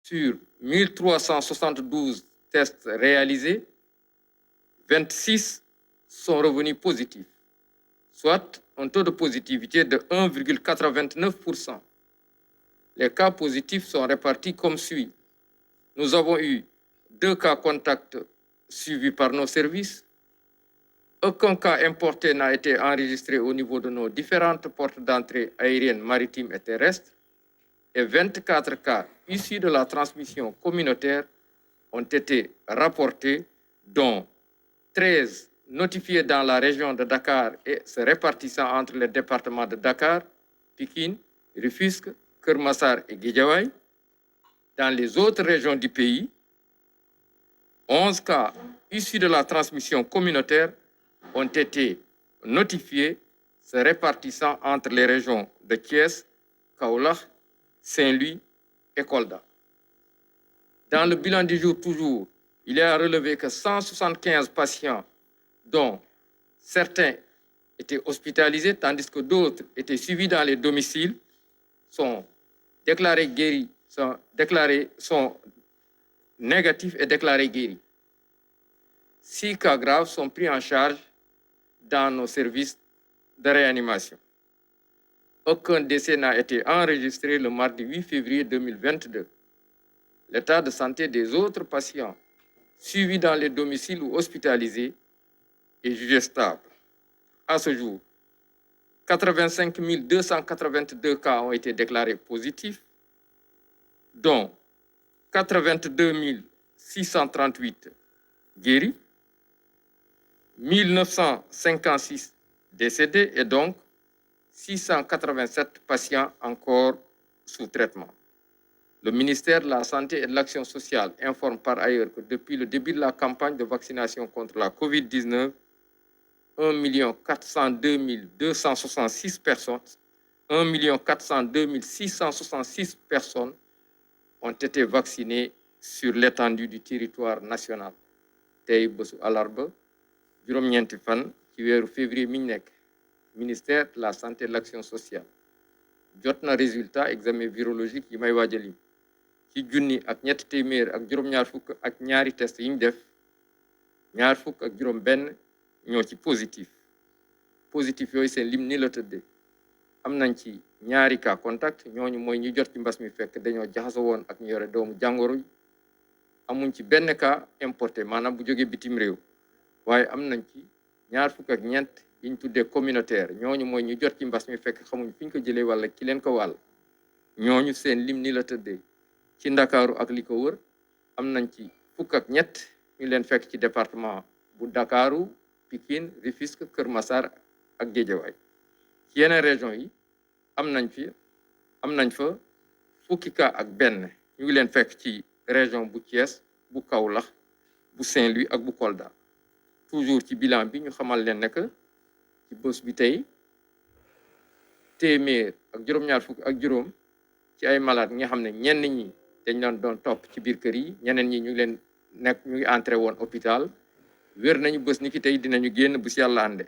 sur 1372 tests réalisés, 26 sont revenus positifs, soit un taux de positivité de 1,89%. Les cas positifs sont répartis comme suit. Nous avons eu 2 cas contacts suivis par nos services. Aucun cas importé n'a été enregistré au niveau de nos différentes portes d'entrée aériennes, maritimes et terrestres. Et 24 cas issus de la transmission communautaire ont été rapportés, dont 13 notifiés dans la région de Dakar et se répartissant entre les départements de Dakar, Pikine, Rufisque, Keur Massar et Guédiawaye. Dans les autres régions du pays, 11 cas issus de la transmission communautaire ont été notifiés, se répartissant entre les régions de Thiès, Kaolack, Saint-Louis et Kolda. Dans le bilan du jour toujours, il est à relever que 175 patients, dont certains étaient hospitalisés, tandis que d'autres étaient suivis dans les domiciles, sont déclarés guéris, sont négatifs et déclarés guéris. 6 cas graves sont pris en charge dans nos services de réanimation. Aucun décès n'a été enregistré le mardi 8 février 2022. L'état de santé des autres patients suivis dans les domiciles ou hospitalisés est jugé stable. À ce jour, 85 282 cas ont été déclarés positifs, dont 82 638 guéris, 1956 décédés et donc 687 patients encore sous traitement. Le ministère de la Santé et de l'Action sociale informe par ailleurs que depuis le début de la campagne de vaccination contre la COVID-19, 1 402 266 personnes, 1 402 666 personnes ont été vaccinées sur l'étendue du territoire national. Tey bésu àllarba juróom-ñeenti fan ci weeru février mi ñu nekk ministère de la santé et de l'action sociale jot na résultat examen virologique yi may waaj a lim ci junni ak ñetti téeméer ak juróom-ñaar fukk ak ñaari test yi ñu def ñaar fukk ak juróom benn ñoo ci positif yooyu seen lim ni la tëddee am nañ ci ñaari cas contact ñooñu mooy ñu jot ci mbas mi fekk dañoo jaxasoo woon ak ñu yore doomu jàngoro yi amuñ ci benn cas importé maanaam bu jógee bitim réew waaye am nañ ci ñaar fukk ak ñeent yiñ tuddee communautaire ñooñu mooy ñu jot ci mbas mi fekk xamuñ fi ñu ko jëlee wala ki leen ko wàll ñooñu seen lim ni la tëddee ci Ndakaaru ak li ko wër am nañ ci fukk ak ñett ñu leen fekk ci département bu Ndakaaru, Pikine, Rufisque, Keur Massar ak Guédiawaye ci yeneen région yi am nañ fa fukki cas ak benn ñu ngi leen fekk ci région bu Thiès, bu Kaolack, bu Saint-Louis ak bu Kolda toujours ci bilan bi ñu xamal leen ne que ci bés bi tey téeméer ak juróom-ñaar fukk ak juróom ci ay malade nga xam ne ñenn ñi dañ doon topp ci biir kër yi ñeneen ñi ñu ngi entré woon hôpital wér nañu bés ni ki tey dinañu génn bu si yàlla ànde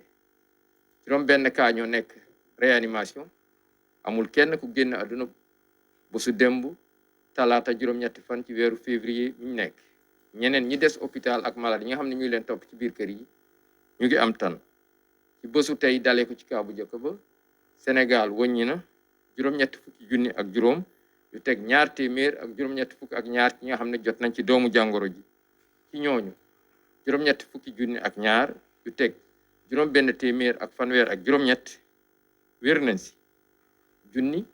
juróom benn cas ñoo nekk réanimation amul kenn ku génn àdduna bésu démb talaata juróom-ñetti fan ci weeru février mi ñu nekk ñeneen ñi des hôpital ak malade yi nga xam ne ñu ngi leen topp ci biir kër yi ñu ngi am tan ci bésu tey dalee ko ci kaa bu njëkk ba Sénégal wëññi na juróom-ñetti fukki junni ak juróom yu teg ñaar téeméer ak juróom-ñetti fukk ak ñaar ci nga xam ne jot nañ ci doomu jàngoro ji ci ñooñu juróom-ñetti fukki junni ak ñaar yu teg juróom benn téeméer ak fanweer ak juróom-ñett wér nañ si junni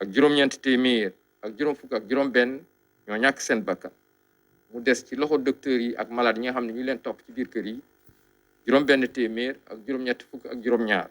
ak juróom-ñeent téeméer ak juróom fukk ak juróom benn ñoo ñàkk seen bakkan mu des ci loxo docteur yi ak malade yi nga xam ne ñu leen topp ci biir kër yi juróom benn téeméer ak juróom-ñetti fukk ak juróom-ñaar